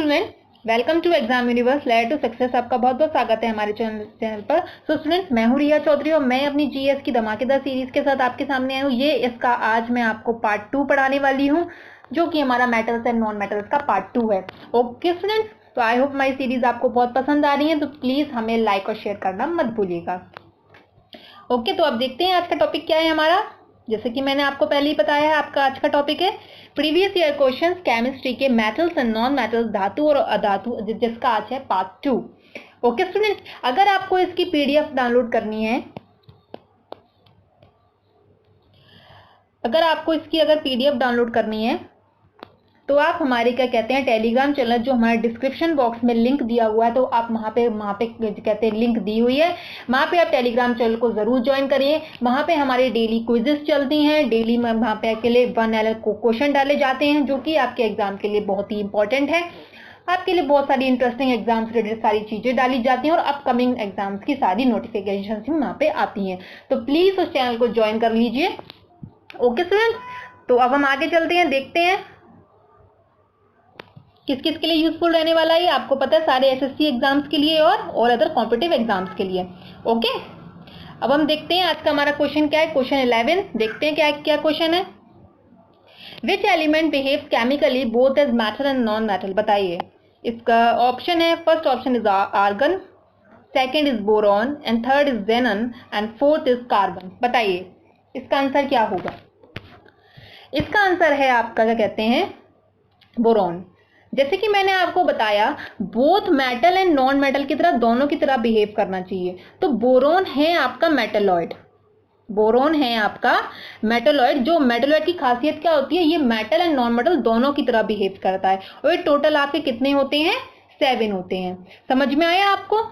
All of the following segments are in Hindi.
Student, welcome to exam universe layer to success. आपका बहुत बहुत स्वागत है हमारे चैनल पर। सो स्टूडेंट, मैं हूँ रिया चौधरी और मैं अपनी जीएस की धमाकेदार सीरीज के साथ आपके सामने आई हूँ। ये इसका आज मैं आपको पार्ट 2 पढ़ाने वाली हूँ, जो कि हमारा मेटल्स एंड नॉन मेटल्स का पार्ट 2 है। ओके स्टूडेंट, तो आई होप हमारी सीरीज आपको बहुत पसंद आ रही है, तो प्लीज हमें लाइक और शेयर करना मत भूलिएगा। ओके, तो अब देखते हैं आज का टॉपिक क्या है हमारा। जैसे कि मैंने आपको पहले ही बताया है, आपका आज का टॉपिक है प्रीवियस ईयर क्वेश्चंस केमिस्ट्री के मेटल्स एंड नॉन मेटल्स, धातु और अधातु, जिसका आज है पार्ट 2। ओके स्टूडेंट, अगर आपको इसकी पीडीएफ डाउनलोड करनी है, अगर पीडीएफ डाउनलोड करनी है तो आप हमारे क्या कहते हैं टेलीग्राम चैनल, जो हमारे डिस्क्रिप्शन बॉक्स में लिंक दिया हुआ है, तो आप वहाँ पे कहते हैं लिंक दी हुई है, वहाँ पे आप टेलीग्राम चैनल को जरूर ज्वाइन करिए। वहाँ पे हमारे डेली क्विजेस चलती हैं, डेली वहाँ पे के लिए 1 LL क्वेश्चन डाले जाते हैं, जो कि आपके एग्जाम के लिए बहुत ही इंपॉर्टेंट है। आपके लिए बहुत सारी इंटरेस्टिंग एग्जाम से रिलेटेड सारी चीजें डाली जाती हैं और अपकमिंग एग्जाम्स की सारी नोटिफिकेशन भी वहाँ पे आती हैं, तो प्लीज उस चैनल को ज्वाइन कर लीजिए। ओके स्टूडेंट, तो अब हम आगे चलते हैं, देखते हैं किस किस के लिए यूजफुल रहने वाला है। आपको पता है सारे एसएससी एग्जाम्स के लिए और अदर कॉम्पिटिटिव एग्जाम्स के लिए। ओके, अब हम देखते हैं आज का हमारा क्वेश्चन क्या है। क्वेश्चन 11 देखते हैं क्या क्वेश्चन है। Which element behaves chemically both as metal and non metal, बताइए। इसका ऑप्शन है, first option is argon, second is boron and third is xenon and fourth is carbon. बताइए इसका आंसर क्या होगा। इसका आंसर है आपका क्या कहते हैं बोरॉन। जैसे कि मैंने आपको बताया, both metal and non metal की तरह, दोनों की तरह बिहेव करना चाहिए। तो बोरॉन है आपका मेटलॉइड, बोरॉन है आपका मेटलॉइड। जो मेटलॉइड की खासियत क्या होती है, ये मेटल एंड नॉन मेटल दोनों की तरह बिहेव करता है। और ये टोटल आपके कितने होते हैं, 7 होते हैं। समझ में आया आपको।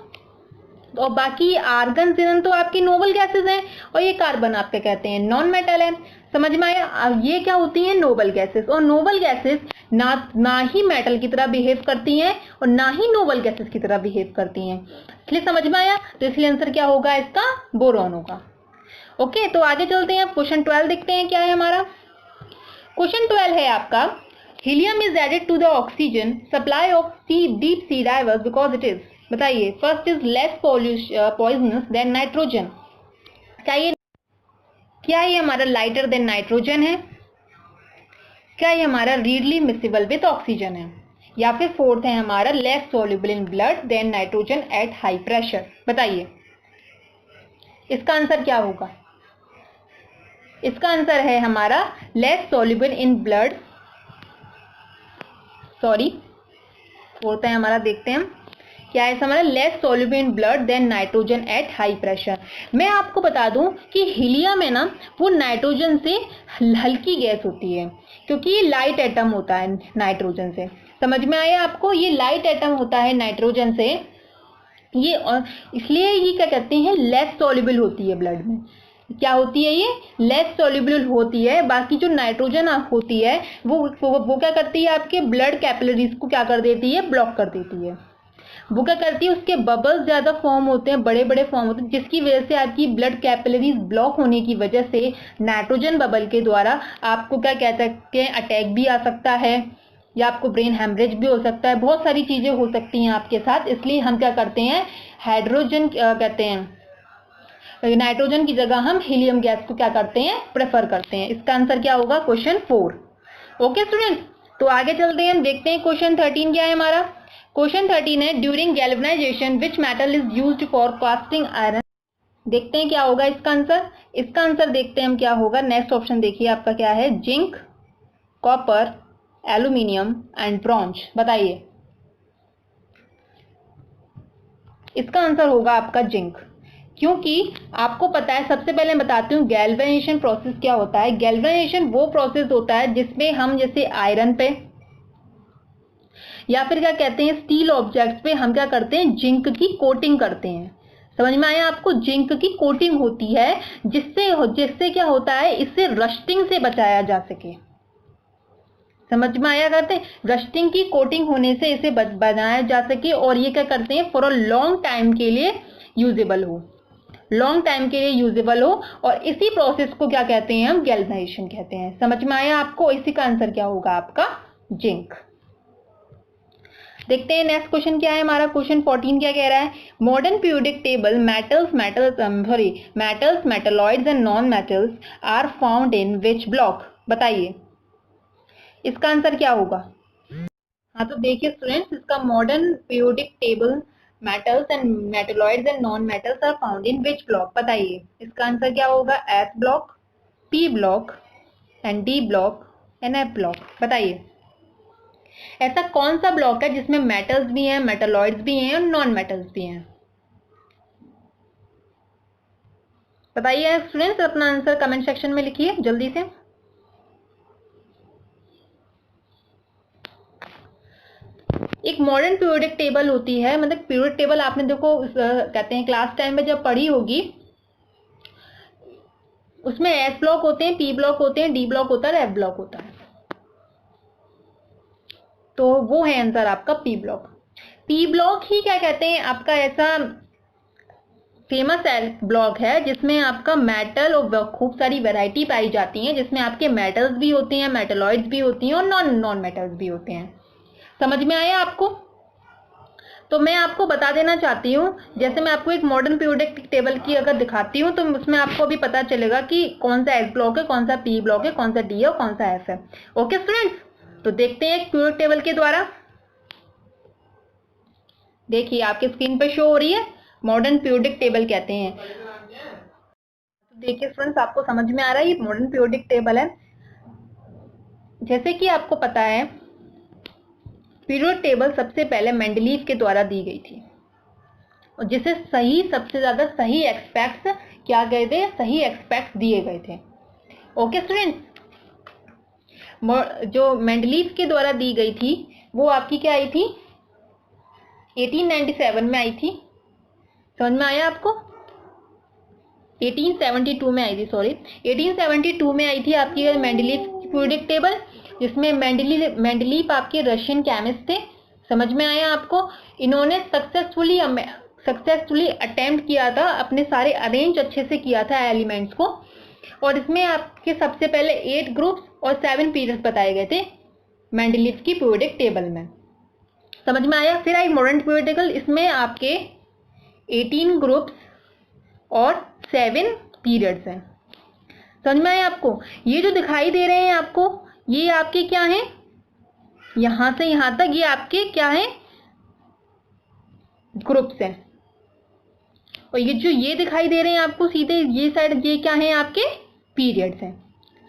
और बाकी आर्गन जेनन तो आपकी नोबल गैसेस हैं, और ये कार्बन आपके कहते हैं नॉन मेटल है। समझ में आया। ये क्या होती हैं, नोबल गैसेस। और नोबल गैसेस ना ही मेटल की तरह बिहेव करती हैं और ना ही नोबल गैसेस की तरह बिहेव करती हैं, इसलिए समझ में आया। तो इसलिए आंसर क्या होगा इसका, बोरॉन होगा। ओके, तो आगे चलते हैं, क्वेश्चन 12 देखते हैं क्या है हमारा। क्वेश्चन 12 है आपका, helium is added to the oxygen supply of deep sea divers because it is. बताइए, first is less poisonous than nitrogen. क्या ये हमारा लाइटर देन नाइट्रोजन है, क्या ये हमारा रीडली मिसिबल विद ऑक्सीजन है, या फिर फोर्थ है हमारा less soluble in blood than nitrogen at high pressure. बताइए इसका आंसर क्या होगा। इसका आंसर है हमारा less soluble in blood, fourth है हमारा, देखते हैं क्या है हमारा, less soluble in blood than nitrogen at high pressure. मैं आपको बता दूं कि हीलियम है ना, वो नाइट्रोजन से हल्की गैस होती है, क्योंकि ये लाइट एटम होता है नाइट्रोजन से। समझ में आया आपको, ये लाइट एटम होता है नाइट्रोजन से, ये इसलिए ये क्या कहते हैं लेस सोल्यूबल होती है ब्लड में। क्या होती है, ये लेस सोल्यूबल होती है। बाकी जो नाइट्रोजन होती है वो क्या करती है, आपके ब्लड कैपिलरीज को क्या कर देती है, ब्लॉक कर देती है। वो क्या करती है, उसके बबल्स ज्यादा फॉर्म होते हैं, बड़े बड़े फॉर्म होते हैं, जिसकी वजह से आपकी ब्लड कैपिलरीज ब्लॉक होने की वजह से नाइट्रोजन बबल के द्वारा आपको क्या कह सकते हैं, अटैक भी आ सकता है, या आपको ब्रेन हेमरेज भी हो सकता है, बहुत सारी चीजें हो सकती हैं आपके साथ। इसलिए हम क्या करते हैं, हाइड्रोजन कहते हैं, नाइट्रोजन की जगह हम हीलियम गैस को क्या करते हैं, प्रेफर करते हैं। इसका आंसर क्या होगा, क्वेश्चन 4। ओके स्टूडेंट, तो आगे चलते हैं, देखते हैं क्वेश्चन 13 क्या है हमारा। क्वेश्चन 13 है, during galvanisation which metal is used for casting iron. देखते हैं क्या होगा इसका आंसर। इसका आंसर देखते हैं हम क्या होगा। नेक्स्ट ऑप्शन देखिए आपका क्या है, zinc, copper, aluminium and bronze. बताइए इसका आंसर होगा आपका जिंक, क्योंकि आपको पता है, सबसे पहले बताती हूँ गैल्वेनाइजेशन प्रोसेस क्या होता है। गैल्वेनाइजेशन वो प्रोसेस होता है जिसमें हम जैसे आयरन पे या फिर क्या कहते हैं स्टील ऑब्जेक्ट्स पे हम क्या करते हैं, जिंक की कोटिंग करते हैं। समझ में आया आपको, जिंक की कोटिंग होती है, जिससे क्या होता है, इससे रस्टिंग से बचाया जा सके। समझ में आया, करते हैं रस्टिंग की कोटिंग होने से इसे बनाया जा सके, और ये क्या करते हैं फॉर अ लॉन्ग टाइम के लिए यूजेबल हो, लॉन्ग टाइम के लिए यूजेबल हो। और इसी प्रोसेस को क्या कहते हैं, हम गैल्वेनाइजेशन कहते हैं। समझ में आया आपको, इसी का आंसर क्या होगा आपका, जिंक। देखते हैं नेक्स्ट क्वेश्चन क्या है हमारा। क्वेश्चन 14 क्या कह रहा है, modern periodic table metals metalloids and non metals are found in which block. बताइए इसका आंसर क्या होगा। हाँ तो देखिए स्टूडेंट्स, इसका modern periodic table metals and metalloids and non metals are found in which block. बताइए इसका आंसर क्या होगा, s block, p block and d block and f block. बताइए ऐसा कौन सा ब्लॉक है जिसमें मेटल्स भी हैं, मेटलॉइड्स भी हैं और नॉन मेटल्स भी हैं। बताइए स्टूडेंट्स, अपना आंसर कमेंट सेक्शन में लिखिए जल्दी से। एक मॉडर्न पीरियोडिक टेबल होती है, मतलब पीरियोडिक टेबल आपने देखो कहते हैं क्लास टाइम में जब पढ़ी होगी, उसमें एस ब्लॉक होते हैं, पी ब्लॉक होते हैं, डी ब्लॉक होता है, एफ ब्लॉक होता है। तो वो है आंसर आपका पी ब्लॉक। पी ब्लॉक ही क्या कहते हैं आपका ऐसा फेमस ब्लॉक है जिसमें आपका मेटल और खूब सारी वैरायटी पाई जाती है, जिसमें आपके मेटल्स भी होते हैं, मेटलॉइड्स भी होती हैं और नॉन मेटल्स भी होते हैं। समझ में आया आपको। तो मैं आपको बता देना चाहती हूँ, जैसे मैं आपको एक मॉडर्न पीरियोडिक टेबल की अगर दिखाती हूँ तो उसमें आपको अभी पता चलेगा कि कौन सा एस ब्लॉक है, कौन सा पी ब्लॉक है, कौन सा डी है और कौन सा एफ है। ओके स्टूडेंट्स, तो देखते हैं एक पीरियोडिक टेबल के द्वारा। देखिए आपके स्क्रीन पर शो हो रही है, मॉडर्न पीरियोडिक टेबल कहते हैं। तो देखिए स्टूडेंट्स, आपको समझ में आ रहा है ये मॉडर्न पीरियोडिक टेबल है। जैसे कि आपको पता है पीरियोडिक टेबल सबसे पहले मेंडलीव के द्वारा दी गई थी और जिसे सबसे ज्यादा सही एक्सपेक्ट्स क्या गए थे, सही एक्सपेक्ट्स दिए गए थे। ओके स्टूडेंट्स, जो मेंडलीव के द्वारा दी गई थी वो आपकी क्या आई थी, 1897 में आई थी। समझ में आया आपको। 1872 में आई थी, सॉरी 1872 में आई थी आपकी मेंडलीव पीरियोडिक टेबल, जिसमें मेंडलीव आपके रशियन केमिस्ट थे। समझ में आया आपको। इन्होंने सक्सेसफुली अटेम्प्ट किया था, अपने सारे अरेंज अच्छे से किया था एलिमेंट्स को, और इसमें आपके सबसे पहले 8 ग्रुप्स और 7 पीरियड्स बताए गए थे मेंडलीव की पीरियोडिक टेबल में। समझ में आया। फिर आई मॉडर्न पीरियोडिक टेबल, इसमें आपके 18 ग्रुप्स और 7 पीरियड्स हैं। समझ में आया आपको। ये जो दिखाई दे रहे हैं आपको, ये आपके क्या हैं, यहां से यहां तक ये आपके क्या हैं, ग्रुप्स हैं। और ये जो ये दिखाई दे रहे हैं आपको सीधे ये साइड, ये क्या हैं आपके पीरियड्स हैं।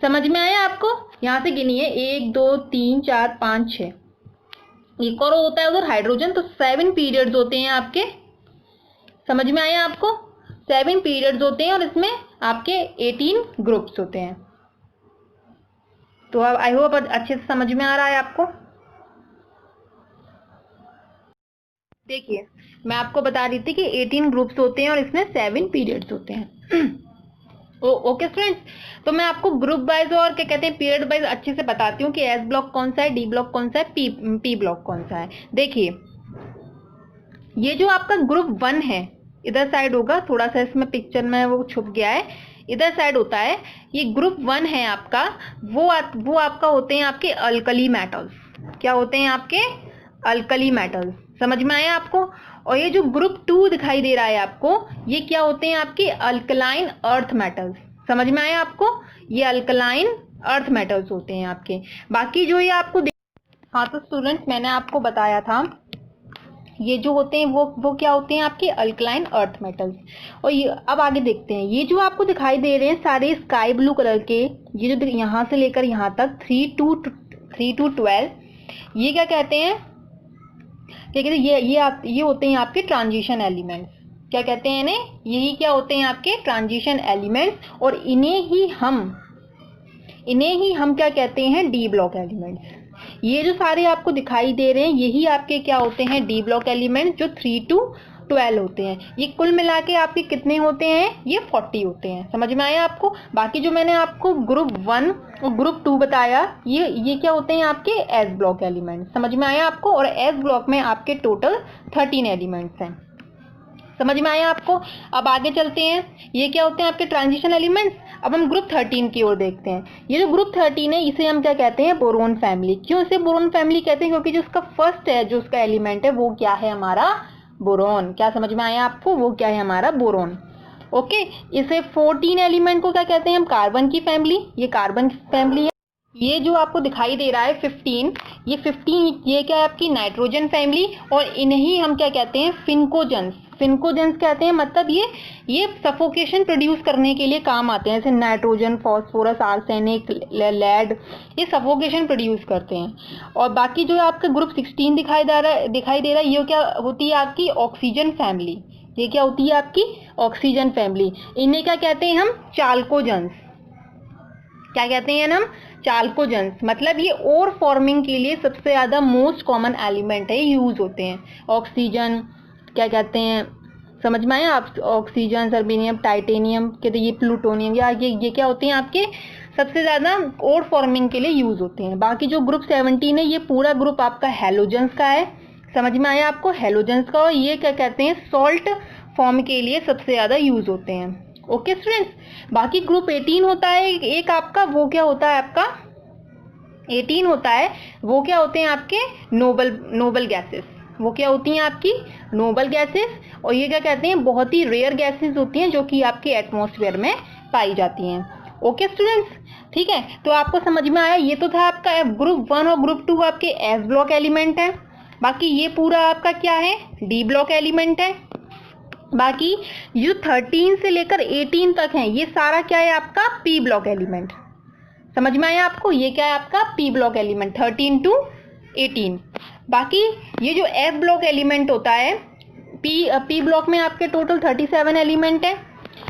समझ में आया आपको। यहां से गिनिए 1 2 3 4 5 6, एक और होता है उधर हाइड्रोजन, तो 7 पीरियड्स होते हैं आपके। समझ में आया आपको। 7 पीरियड्स होते हैं और इसमें आपके 18 ग्रुप्स होते हैं। तो अब आई होप अच्छे से समझ में आ रहा है आपको। देखिए मैं आपको बता रही थी कि 18 ग्रुप्स होते हैं और इसमें 7 पीरियड्स होते हैं। ओके स्टूडेंट्स, तो मैं आपको ग्रुप वाइज और क्या कहते हैं पीरियड वाइज अच्छे से बताती हूँ कि एस ब्लॉक कौन सा है, डी ब्लॉक कौन सा है, पी ब्लॉक कौन सा है। देखिए ये जो आपका ग्रुप 1 है इधर साइड होगा, थोड़ा सा इसमें पिक्चर में वो छुप गया है, इधर साइड होता है। ये ग्रुप 1 है आपका, वो आपका होते हैं आपके अल्कली मेटल्स। क्या होते हैं आपके अल्कली मेटल्स। समझ में आया आपको। और ये जो ग्रुप 2 दिखाई दे रहा है आपको, ये क्या होते हैं आपके अल्कलाइन अर्थ मेटल्स। समझ में आया आपको। ये अल्कलाइन अर्थ मेटल्स होते हैं आपके। बाकी जो ये आपको हाँ तो स्टूडेंट्स मैंने आपको बताया था ये जो होते हैं वो क्या होते हैं आपके अल्कलाइन अर्थ मेटल्स। और ये अब आगे देखते हैं, ये जो आपको दिखाई दे रहे हैं सारे स्काई ब्लू कलर के, ये जो यहाँ से लेकर यहाँ तक 3 to 12, ये क्या कहते हैं, क्या कहते हैं ये होते हैं आपके ट्रांजिशन एलिमेंट्स। क्या कहते हैं इन्हें, यही क्या होते हैं आपके ट्रांजिशन एलिमेंट्स। और इन्हें ही हम क्या कहते हैं, डी ब्लॉक एलिमेंट्स। ये जो सारे आपको दिखाई दे रहे हैं यही आपके क्या होते हैं, डी ब्लॉक एलिमेंट्स, जो 3 to 12 होते हैं। ये कुल मिला के आपके कितने होते हैं, ये 40 होते हैं। समझ में आया आपको। बाकी जो मैंने आपको ग्रुप 1 और ग्रुप 2 बताया, ये क्या होते हैं आपके एस ब्लॉक एलिमेंट्स। समझ में आया आपको। और एस ब्लॉक में आपके टोटल 13 एलिमेंट्स हैं। समझ में आया आपको? अब आगे चलते हैं, ये क्या होते हैं आपके ट्रांजिशन एलिमेंट्स। अब हम ग्रुप 13 की ओर देखते हैं। ये जो ग्रुप 13 है इसे हम क्या कहते हैं, बोरोन फैमिली। क्यों इसे बोरोन फैमिली कहते हैं? क्योंकि जो उसका फर्स्ट है, जो उसका एलिमेंट है वो क्या है, हमारा बोरोन। क्या समझ में आया आपको? वो क्या है, हमारा बोरोन। ओके, इसे 14 एलिमेंट को क्या कहते हैं हम, कार्बन की फैमिली। ये कार्बन की फैमिली है। ये जो आपको दिखाई दे रहा है 15, ये 15 ये क्या है आपकी नाइट्रोजन फैमिली, और इन्हीं हम क्या कहते हैं, फिनकोजेंस। फिनकोजेंस कहते हैं, मतलब ये सफोकेशन प्रोड्यूस करने के लिए काम आते हैं, जैसे नाइट्रोजन, फास्फोरस, आर्सेनिक, लेड, ये सफोकेशन प्रोड्यूस करते हैं। और बाकी जो आपका ग्रुप 16 दिखाई दे रहा है, ये क्या होती है आपकी ऑक्सीजन फैमिली। ये क्या होती है आपकी ऑक्सीजन फैमिली। इन्हें क्या कहते हैं हम, चाल्कोजेंस। क्या कहते हैं हम, चाल्कोजेंस। मतलब ये ओर फॉर्मिंग के लिए सबसे ज्यादा मोस्ट कॉमन एलिमेंट है, यूज होते हैं। ऑक्सीजन क्या कहते हैं, समझ में आया आप? ऑक्सीजन, सर्बिनियम, टाइटेनियम कहते हैं, ये प्लूटोनियम, या ये क्या होते हैं आपके सबसे ज्यादा ओर फॉर्मिंग के लिए यूज होते हैं। बाकी जो ग्रुप 17 है, ये पूरा ग्रुप आपका हेलोजेंस का है। समझ में आया आपको? हेलोजेंस का। और ये क्या कहते हैं, सॉल्ट फॉर्म के लिए सबसे ज्यादा यूज होते हैं। ओके स्टूडेंट्स, बाकी ग्रुप 18 होता है एक आपका, वो क्या होता है आपका 18 होता है, वो क्या होते हैं आपके नोबल गैसेस। वो क्या होती हैं आपकी नोबल गैसेस। और ये क्या कहते हैं, बहुत ही रेयर गैसेस होती हैं जो कि आपके एटमॉस्फेयर में पाई जाती हैं। ओके स्टूडेंट्स, ठीक है, तो आपको समझ में आया। ये तो था आपका ग्रुप 1 और ग्रुप 2 आपके एस ब्लॉक एलिमेंट है। बाकी ये पूरा आपका क्या है, डी ब्लॉक एलिमेंट है। बाकी जो 13 से लेकर 18 तक है, ये सारा क्या है आपका पी ब्लॉक एलिमेंट। समझ में आया आपको? ये क्या है आपका पी ब्लॉक एलिमेंट 13 to 18। बाकी ये जो एफ ब्लॉक एलिमेंट होता है, पी ब्लॉक में आपके टोटल 37 एलिमेंट है।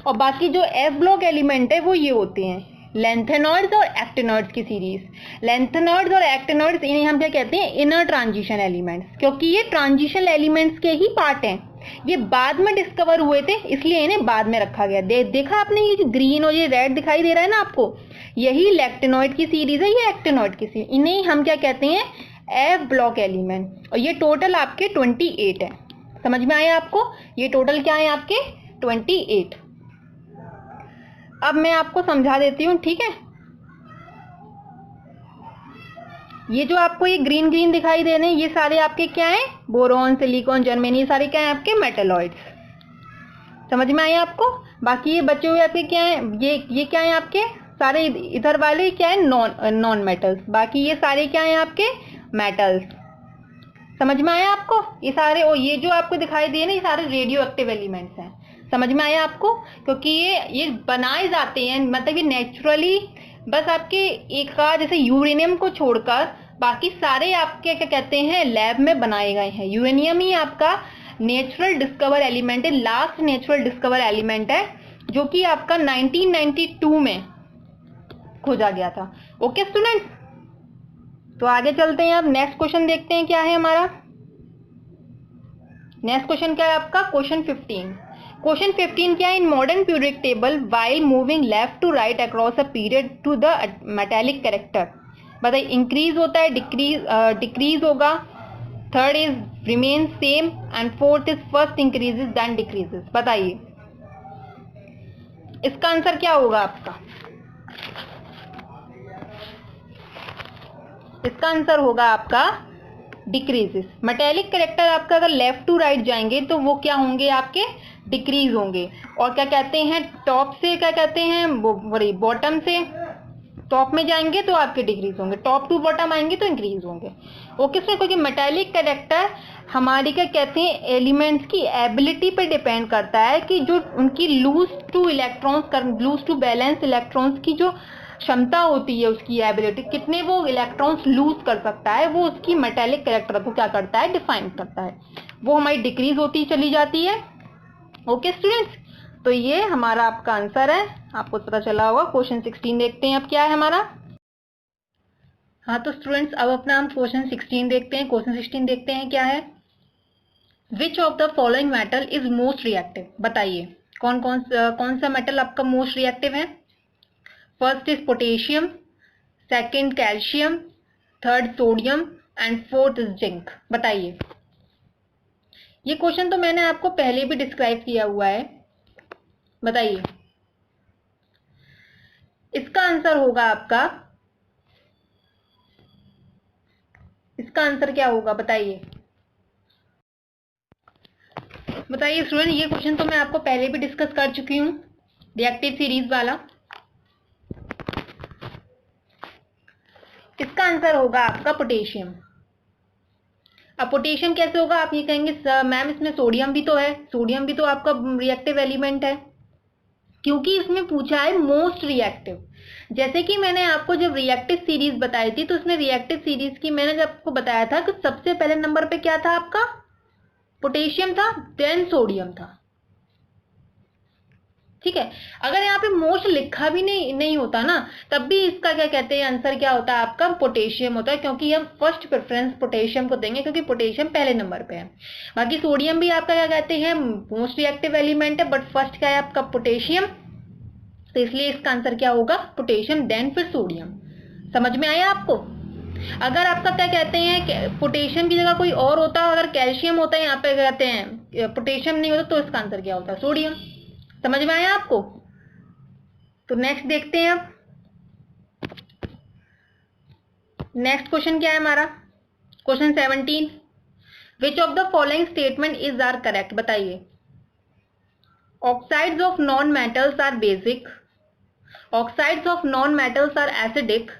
और बाकी जो एफ ब्लॉक एलिमेंट है वो ये होते हैं लेंथेनॉइड्स और एक्टेनॉइड्स की सीरीज। लेंथेनॉइड्स और एक्टेनॉइड्स इन्हें हम क्या कहते हैं, इनर ट्रांजिशन एलिमेंट्स, क्योंकि ये ट्रांजिशन एलिमेंट्स के ही पार्ट हैं। ये बाद में डिस्कवर हुए थे, इसलिए इन्हें बाद में रखा गया। देखा आपने, ये जो ग्रीन और ये रेड दिखाई दे रहा है ना आपको, यही लेक्टेनॉइड की सीरीज है, ये एक्टेनॉइड की सीरीज। इन्हें हम क्या कहते हैं, एफ ब्लॉक एलिमेंट। और ये टोटल आपके 28 है। समझ में आया आपको? ये टोटल क्या है आपके 28। अब मैं आपको समझा देती हूँ, ठीक है। ये जो आपको ये ग्रीन ग्रीन दिखाई दे रहे हैं, ये सारे आपके क्या है, बोरॉन, सिलिकॉन, जर्मेनी, ये सारे क्या है आपके मेटलॉइड्स। समझ में आया आपको? बाकी ये बचे हुए आपके क्या है, ये क्या है आपके सारे, इधर वाले क्या है नॉन मेटल्स। बाकी ये सारे क्या है आपके मेटल्स। समझ में आया आपको? ये सारे, और ये जो आपको दिखाई दे ना, ये सारे रेडियो एक्टिव एलिमेंट्स हैं। समझ में आया आपको? क्योंकि ये बनाए जाते हैं, मतलब ये नेचुरली बस आपके एक का, जैसे यूरेनियम को छोड़कर बाकी सारे आपके क्या कहते हैं लैब में बनाए गए हैं। यूरेनियम ही आपका नेचुरल डिस्कवर एलिमेंट है, लास्ट नेचुरल डिस्कवर एलिमेंट है, जो कि आपका 1992 में खोजा गया था। ओके स्टूडेंट्स, तो आगे चलते हैं। अब नेक्स्ट क्वेश्चन देखते हैं क्या है हमारा। नेक्स्ट क्वेश्चन क्या है आपका, क्वेश्चन 15। क्वेश्चन 15 क्या है, in modern periodic table while moving left to right across a period to the metallic character. बताइए, इंक्रीज होता है, डिक्रीज होगा, third is remain same, and fourth is first increases then decreases. बताइए इसका आंसर क्या होगा आपका? इसका आंसर होगा आपका डिक्रीजेस। मेटालिक कैरेक्टर आपका अगर लेफ्ट टू राइट जाएंगे तो वो क्या होंगे आपके डिक्रीज होंगे। और क्या कहते हैं, टॉप से क्या कहते हैं, बॉटम से टॉप में जाएंगे तो आपके डिक्रीज होंगे, टॉप टू बॉटम आएंगे तो इंक्रीज होंगे। ओके सर, क्योंकि मेटालिक कैरेक्टर हमारी क्या कहते हैं एलिमेंट्स की एबिलिटी पे डिपेंड करता है कि जो उनकी लूज टू बैलेंस इलेक्ट्रॉन्स की जो क्षमता होती है, उसकी एबिलिटी कितने वो इलेक्ट्रॉन्स लूज कर सकता है, वो उसकी मेटालिक कैरेक्टर को क्या करता है, डिफाइन करता है। वो हमारी डिक्रीज होती चली जाती है। ओके स्टूडेंट्स, तो ये हमारा आपका आंसर है, आपको पता चला होगा। क्वेश्चन 16 देखते हैं अब क्या है हमारा। हाँ तो स्टूडेंट्स, अब अपना हम क्वेश्चन 16 देखते हैं। क्वेश्चन 16 देखते हैं क्या है, विच of the following metal is most reactive. बताइए कौन सा मेटल आपका मोस्ट रिएक्टिव है। First is potassium, second calcium, third sodium and fourth is zinc. बताइए ये क्वेश्चन तो मैंने आपको पहले भी डिस्क्राइब किया हुआ है। बताइए, इसका आंसर होगा आपका, इसका आंसर क्या होगा बताइए। बताइए स्टूडेंट, ये क्वेश्चन तो मैं आपको पहले भी डिस्कस कर चुकी हूँ, रिएक्टिव सीरीज वाला। इसका आंसर होगा आपका पोटेशियम। अब पोटेशियम कैसे होगा, आप ये कहेंगे मैम इसमें सोडियम भी तो है, सोडियम भी तो आपका रिएक्टिव एलिमेंट है, क्योंकि इसमें पूछा है मोस्ट रिएक्टिव। जैसे कि मैंने आपको जब रिएक्टिव सीरीज बताई थी, तो उसमें रिएक्टिव सीरीज की मैंने जब आपको बताया था कि सबसे पहले नंबर पे क्या था आपका, पोटेशियम था, देन सोडियम था। ठीक है, अगर यहाँ पे मोस्ट लिखा भी नहीं होता ना, तब भी इसका क्या कहते हैं, आंसर क्या होता है आपका, पोटेशियम होता है, क्योंकि हम फर्स्ट प्रेफरेंस पोटेशियम को देंगे, क्योंकि पोटेशियम पहले नंबर पे है। बाकी सोडियम भी आपका क्या कहते हैं, मोस्ट रिएक्टिव एलिमेंट है, बट फर्स्ट क्या है आपका, पोटेशियम। तो इसलिए इसका आंसर क्या होगा, पोटेशियम, देन फिर सोडियम। समझ में आया आपको। अगर आपका क्या कहते हैं, पोटेशियम की जगह कोई और होता, अगर कैल्शियम होता है यहाँ पे कहते हैं, पोटेशियम नहीं होता, तो इसका आंसर क्या होता है, सोडियम। समझ में आया आपको। तो नेक्स्ट देखते हैं अब, नेक्स्ट क्वेश्चन क्या है हमारा, question 17। Which of the following statement is are correct. बताइए, oxides of non metals are basic, oxides of non metals are acidic,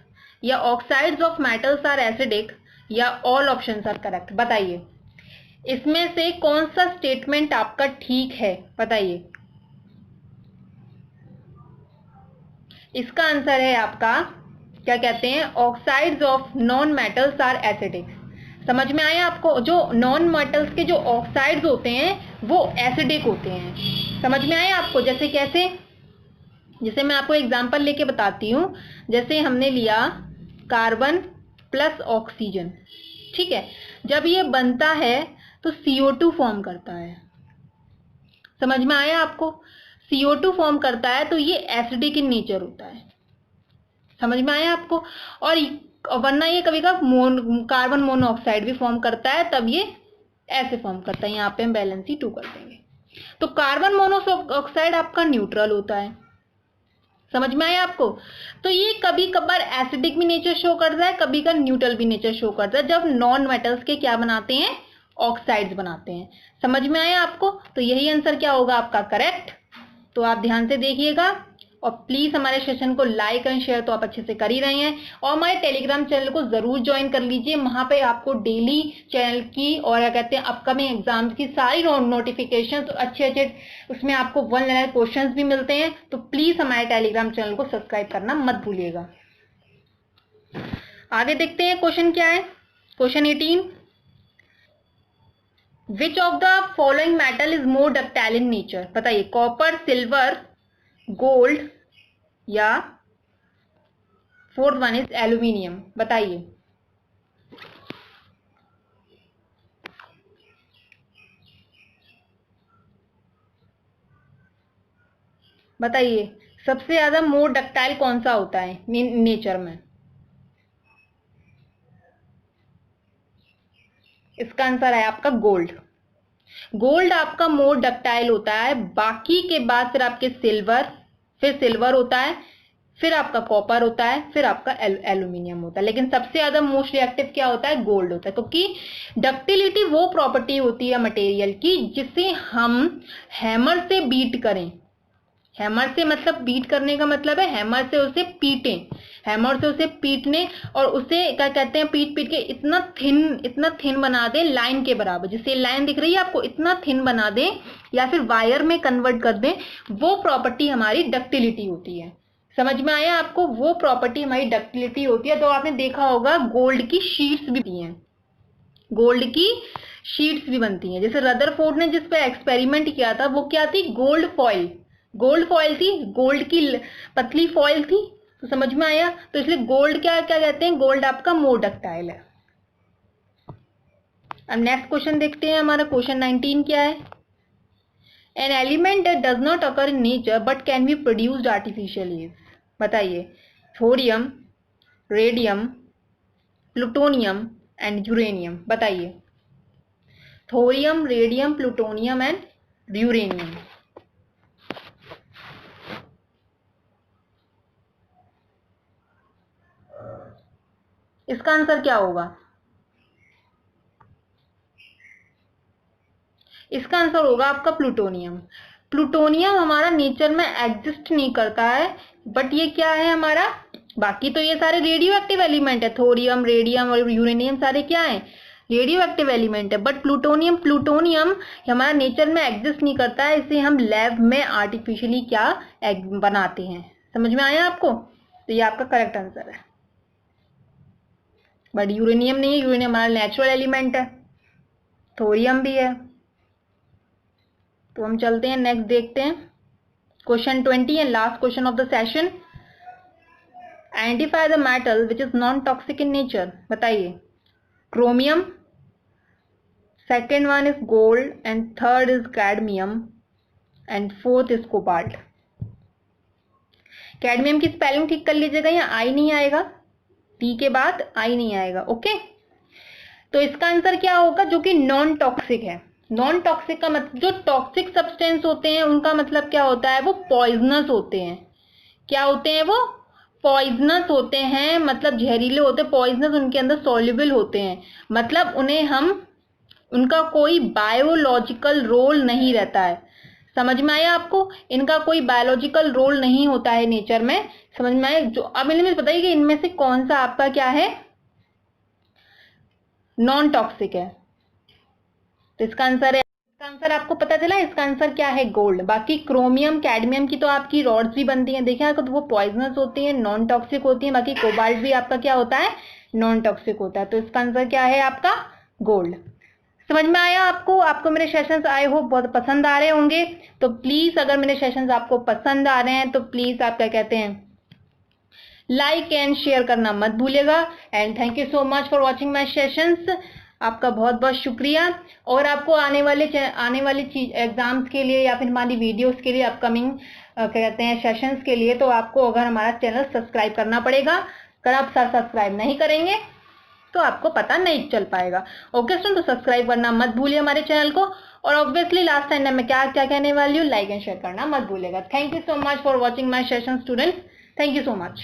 या oxides of metals are acidic, या ऑल ऑप्शंस आर करेक्ट। बताइए, इसमें से कौन सा स्टेटमेंट आपका ठीक है, बताइए। इसका आंसर है आपका, क्या कहते हैं, oxides of non metals are acidic. समझ में आया आपको, जो नॉन मेटल्स के जो ऑक्साइड्स होते हैं वो एसिडिक होते हैं। समझ में आया आपको, जैसे कैसे, जैसे मैं आपको एग्जांपल लेके बताती हूँ। जैसे हमने लिया कार्बन प्लस ऑक्सीजन, ठीक है, जब ये बनता है तो CO2 फॉर्म करता है। समझ में आया आपको, CO2 फॉर्म करता है तो ये एसिडिक इन नेचर होता है। समझ में आया आपको। और वरना ये कभी कभी कार्बन मोनोऑक्साइड भी फॉर्म करता है, तब ये ऐसे फॉर्म करता है। यहाँ पे हम बैलेंस ही 2 कर देंगे। तो कार्बन मोनोऑक्साइड आपका न्यूट्रल होता है। समझ में आया आपको। तो ये कभी कभार एसिडिक भी नेचर शो करता है, कभी का न्यूट्रल भी नेचर शो करता है, जब नॉन मेटल्स के क्या बनाते हैं, ऑक्साइड्स बनाते हैं। समझ में आया आपको। तो यही आंसर क्या होगा आपका, करेक्ट। तो आप ध्यान से देखिएगा, और प्लीज हमारे सेशन को लाइक एंड शेयर तो आप अच्छे से कर ही रहे हैं, और हमारे टेलीग्राम चैनल को जरूर ज्वाइन कर लीजिए। वहां पे आपको डेली चैनल की और क्या कहते हैं अपकमिंग एग्जाम्स की सारी नोटिफिकेशन अच्छे अच्छे, उसमें आपको 1 लाइनर क्वेश्चंस भी मिलते हैं। तो प्लीज हमारे टेलीग्राम चैनल को सब्सक्राइब करना मत भूलिएगा। आगे देखते हैं क्वेश्चन क्या है, question 18। Which of the following metal is more ductile in nature. बताइए, कॉपर, सिल्वर, गोल्ड, या 4th वन इज एल्यूमिनियम। बताइए, बताइए सबसे ज्यादा मोर डक्टाइल कौन सा होता है नेचर में। इसका आंसर है आपका गोल्ड। गोल्ड आपका मोर डक्टाइल होता है। बाकी के बाद फिर आपके सिल्वर, फिर सिल्वर होता है, फिर आपका कॉपर होता है, फिर आपका एल्यूमिनियम होता है। लेकिन सबसे ज्यादा मोस्ट रिएक्टिव क्या होता है, गोल्ड होता है, क्योंकि डक्टिलिटी वो प्रॉपर्टी होती है मटेरियल की जिसे हम हैमर से बीट करें। हैमर से मतलब बीट करने का मतलब है हैमर से उसे पीटें, हैमर से उसे पीटने, और उसे क्या कहते हैं, पीट पीट के इतना थिन बना दें लाइन के बराबर, जिससे लाइन दिख रही है आपको, इतना थिन बना दें या फिर वायर में कन्वर्ट कर दें। वो प्रॉपर्टी हमारी डक्टिलिटी होती है। समझ में आया आपको, वो प्रॉपर्टी हमारी डक्टिलिटी होती है। तो आपने देखा होगा गोल्ड की शीट्स भी बनती हैं, गोल्ड की शीट्स भी बनती हैं। जैसे रदरफोर्ड ने जिस पे एक्सपेरिमेंट किया था वो क्या थी, गोल्ड फॉइल, गोल्ड फॉइल थी, गोल्ड की पतली फॉइल थी। तो समझ में आया। तो इसलिए गोल्ड क्या क्या कहते हैं, गोल्ड आपका मोर डक्टाइल है। अब नेक्स्ट क्वेश्चन देखते हैं, हमारा क्वेश्चन 19 क्या है। An element that does not occur in nature but can be produced artificially. बताइए, thorium, radium, plutonium and uranium. बताइए, thorium, radium, plutonium and uranium. इसका आंसर क्या होगा? इसका आंसर होगा आपका प्लूटोनियम। प्लूटोनियम हमारा नेचर में एग्जिस्ट नहीं करता है, बट ये क्या है हमारा, बाकी तो ये सारे रेडियो एक्टिव एलिमेंट है, थोरियम, रेडियम और यूरेनियम सारे क्या है, रेडियो एक्टिव एलिमेंट है। बट प्लूटोनियम हमारा नेचर में एग्जिस्ट नहीं करता है, इसे हम लैब में आर्टिफिशियली क्या बनाते हैं। समझ में आया आपको? तो ये आपका करेक्ट आंसर है। बट यूरेनियम नहीं है, यूरेनियम हमारा नेचुरल एलिमेंट है, थोरियम भी है। तो हम चलते हैं नेक्स्ट, देखते हैं question 20 and last question of the session. Identify the metal which is non toxic in nature. बताइए। Chromium, second one is gold and third is cadmium and fourth is cobalt. Cadmium की स्पेलिंग ठीक कर लीजिएगा, यहाँ आई नहीं आएगा, टी के बाद आई नहीं आएगा। ओके, तो इसका आंसर क्या होगा, जो कि नॉन टॉक्सिक है। नॉन टॉक्सिक का मतलब, जो टॉक्सिक सब्सटेंस होते हैं उनका मतलब क्या होता है, वो पॉइजनस होते हैं। क्या होते हैं वो? पॉइजनस होते हैं, मतलब जहरीले होते हैं। पॉइजनस उनके अंदर सॉल्युबल होते हैं, मतलब उन्हें हम, उनका कोई बायोलॉजिकल रोल नहीं रहता है। समझ में आया आपको? इनका कोई बायोलॉजिकल रोल नहीं होता है नेचर में। समझ में आया? जो अब इनमें बताइए कि इनमें से कौन सा आपका क्या है, नॉन टॉक्सिक है। तो इसका आंसर है, इसका आंसर आपको पता चला, इसका आंसर क्या है, गोल्ड। बाकी क्रोमियम, कैडमियम की तो आपकी रॉड्स भी बनती हैं, देखिए तो वो पॉइजनस होती हैं, नॉन टॉक्सिक होती हैं। बाकी कोबाल्ट भी आपका क्या होता है, नॉन टॉक्सिक होता है। तो इसका आंसर क्या है आपका, गोल्ड। समझ में आया आपको? आपको मेरे सेशंस आई होप बहुत पसंद आ रहे होंगे। तो प्लीज, अगर मेरे सेशंस आपको पसंद आ रहे हैं तो प्लीज आप क्या कहते हैं, लाइक एंड शेयर करना मत भूलिएगा। And thank you so much for watching my sessions. आपका बहुत बहुत शुक्रिया। और आपको आने वाले एग्जाम्स के लिए या फिर हमारी वीडियोस के लिए, अपकमिंग क्या कहते हैं सेशंस के लिए, तो आपको अगर हमारा चैनल सब्सक्राइब करना पड़ेगा। अगर आप सब्सक्राइब नहीं करेंगे तो आपको पता नहीं चल पाएगा। ओके स्टूडेंट, तो सब्सक्राइब करना मत भूलिए हमारे चैनल को। और ऑब्वियसली लास्ट टाइम मैं क्या क्या कहने वाली हूँ, लाइक एंड शेयर करना मत भूलिएगा। Thank you so much for watching my session students. Thank you so much.